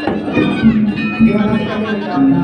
Terima kasih kami ucapkan.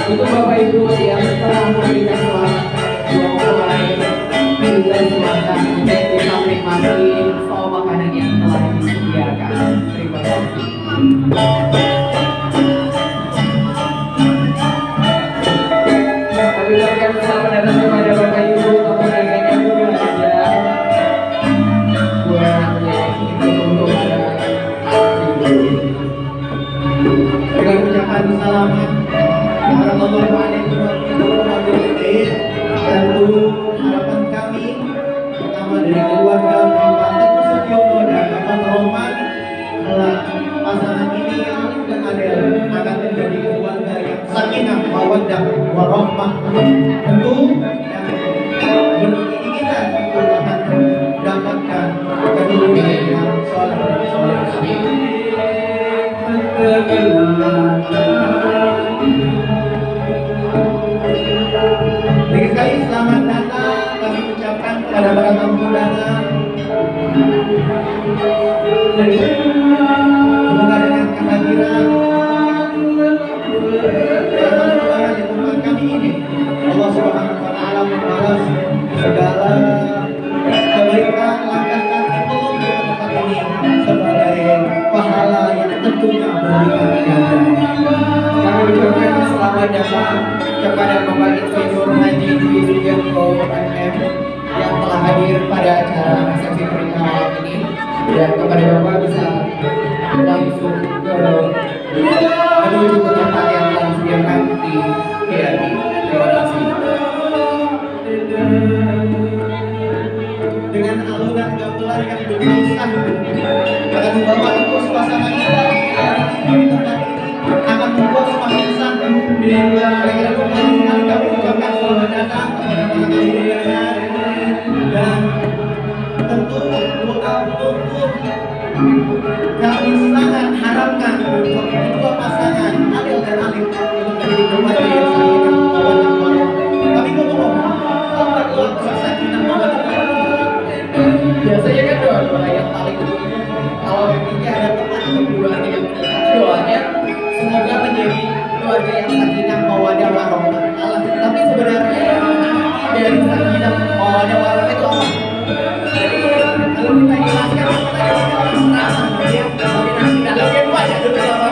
Untuk Bapak Ibu yang telah memberikan selamat dua pemain juga silakan untuk kita menikmati stol makanan yang telah disediakan. Terima kasih. Kami ucapkan selamat datang kepada Bapak Ibu, kemudian yang juga ada buat untuk ada dengan ucapan selamat warahmatullahi wabarakatuh. Tentu harapan kami pertama dari keluarga Bapak Teguh Sugiono dan Bapak Roman, pasangan ini Alif dan Adel akan menjadi keluarga yang sakinah mawaddah warahmah. Tentu yang berkeinginan untuk akan mendapatkan keturunan yang soleh. Lagi sekali selamat datang kami ucapkan kepada para tamu undangan. Semoga dengan kehadiran para di tempat kami ini, Allah Subhanahu wa Ta'ala membalas segala kebaikan langkah kaki menuju ke tempat ini sebagai pahala yang tentunya berlipat ganda. Kami ucapkan selamat datang kepada Bapak Insinyur Haji Dwi Sugianto MM yang telah hadir pada acara resepsi pernikahan ini, dan kepada Bapak bisa langsung menuju ke tempat yang telah disediakan di VIP. Terima kasih. Dengan alunan gamelan yang bergelisah akan membawa untuk suasana kita di tempat ini akan membuat semakin santai. Kira-kira kembali kami ucapkan selamat datang kepada para tamu undangan, dan tentu doa untuk kami sangat harapkan untuk kedua pasangan Adel dan Alif untuk menjadi keluarga yang sakinah mawaddah warahmah. Tapi ngomong-ngomong, kalau berdoa sakinah mawaddah warahmah, biasanya kan doa yang paling kalau intinya ada teman atau keluarga yang doanya semoga menjadi keluarga yang sakinah mawaddah warahmah. Tapi sebenarnya dari sakinah mawaddah warahmah itu apa? Jadi kalau kita jelaskan kita lebih banyak dulu apa?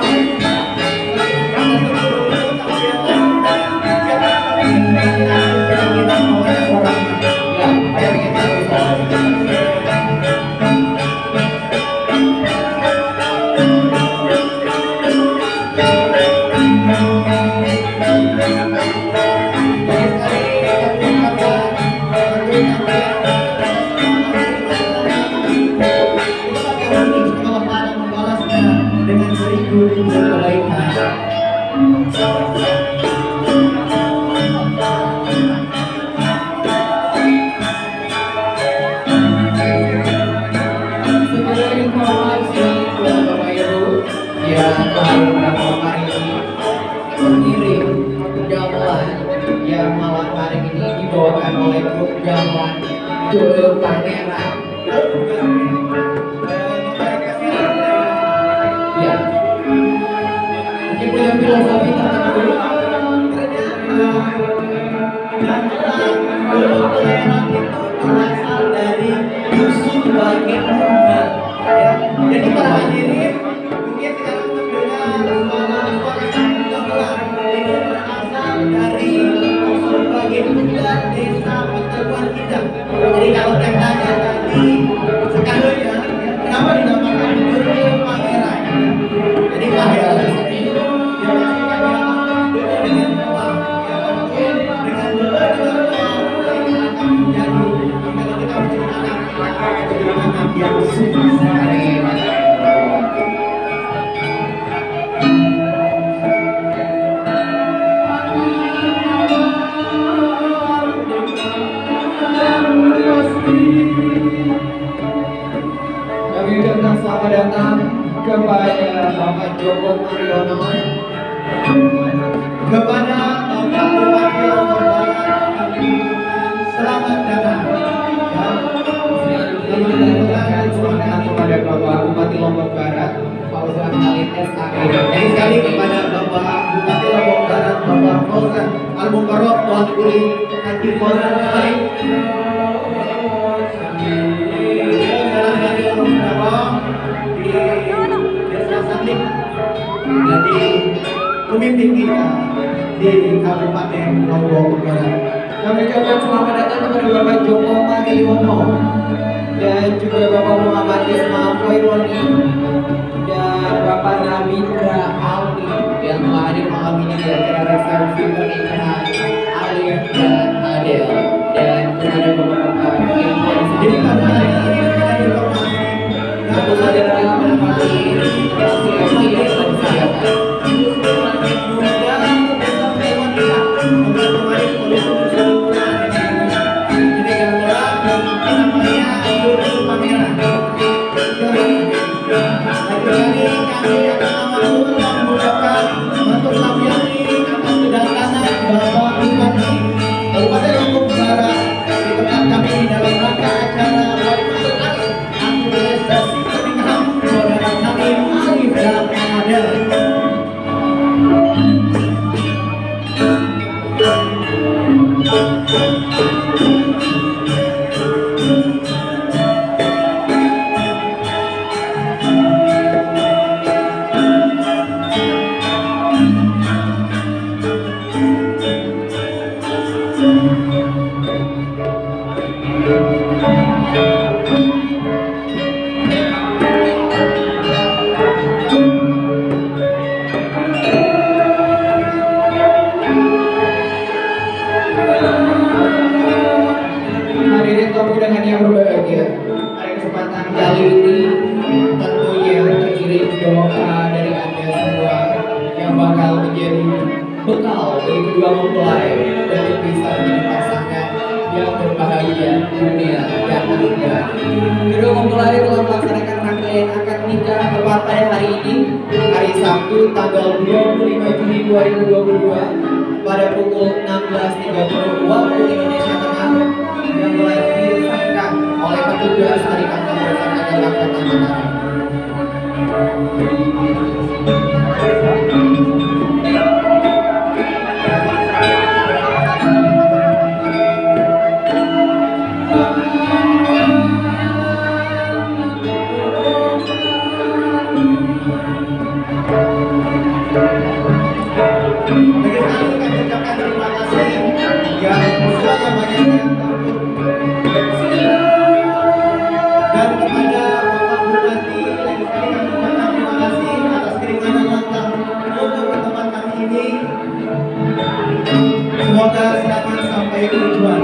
Dengan seribu kebaikan. Sekedar informasi buat Bapak Ibu yang telah beberapa hari ini mengirim gamelan yang malam hari ini dibawakan oleh grup gamelan Dodo Pangeran. Ya, mungkin punya filosofi tertentu. Dodo Pangeran itu berasal dari dusun Bagi Tunggal. Ya, jadi para hadirin mungkin sekarang mendengar suara gamelan itu berasal dari dusun Bagi Tunggal, desa Peteruan Kidang. Jadi kalau tanya tadi sekalinya kenapa dinamakan Dodo Pangeran? Jadi pangeran ini dipastikan dengan doa, dengan doa akan menjadi, kalau kita menjadi anak yang sukses. datang kepada Bapak Joko Mariono, kepada Bapak Bupati Lombok Barat, selamat datang. Selamat kepada Bapak Bupati Lombok Barat, Fauzan Khalid SAE. Yang sekali kepada Bapak Bupati Lombok Barat, Bapak Fauzan Al-Mukarrab Tuanku Haji Fauzan Khalid. Salah satu orang di Desa Sandik, jadi pemimpin kita di Kabupaten Lombok Barat. Kami ucapkan selamat datang kepada Bapak Joko Mariono dan juga Bapak Muhammad Ismail Khaironi dan Bapak Ramindra Aldi yang telah hadir malam ini di acara resepsi pernikahan Alif dan Adel, dan kepada beberapa yang telah Jadi pada disediakan hari ini ada informasi tentu saja dalam menempati lokasi yang telah disediakan. Hadirin tamu dengan yang berbahagia, pada kesempatan kali ini tentunya teriring doa dari Anda semua yang bakal menjadi bekal bagi kedua mempelai untuk bisa menjadi pasangan yang berbahagia dunia dan akhirat. Kedua mempelai telah melaksanakan rangkaian akad nikah tepat pada hari ini, hari Sabtu tanggal 25 Juni 2022 pada pukul 16.30 waktu Indonesia Tengah, yang mulai disahkan oleh petugas dari kantor bersama Jakarta Mataram. Terima kasih yang semuanya banyak yang dan kepada Bapak Bupati lagi sekali kami ucapkan terima kasih atas kiriman lantang untuk pertemuan kami ini. Semoga selamat sampai tujuan.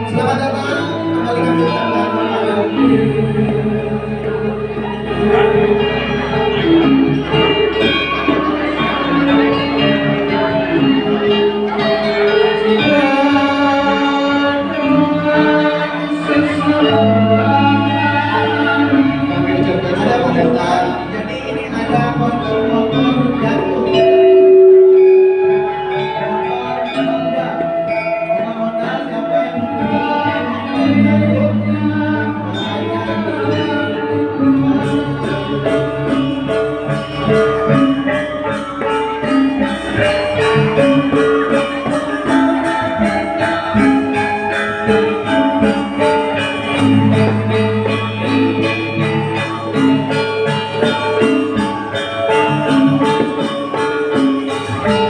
Selamat datang kembali kami ucapkan kepada jadi ini ada foto-foto jatuh. Siapa yang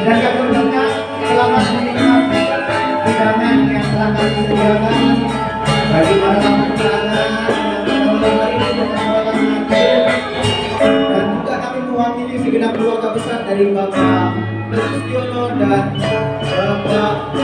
dan kami ucapkan selamat menikmati hidangan yang telah kami sediakan bagi para tamu undangan yang pada malam hari ini berkesempatan hadir, dan juga kami mewakili segenap keluarga besar dari Bapak Sustiono dan Bapak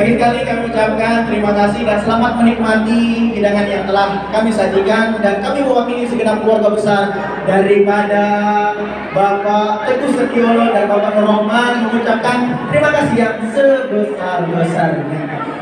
Lagi sekali kami ucapkan terima kasih dan selamat menikmati hidangan yang telah kami sajikan, dan kami mewakili segenap keluarga besar daripada Bapak Teguh Setiolo dan Bapak Nur Rahman mengucapkan terima kasih yang sebesar-besarnya.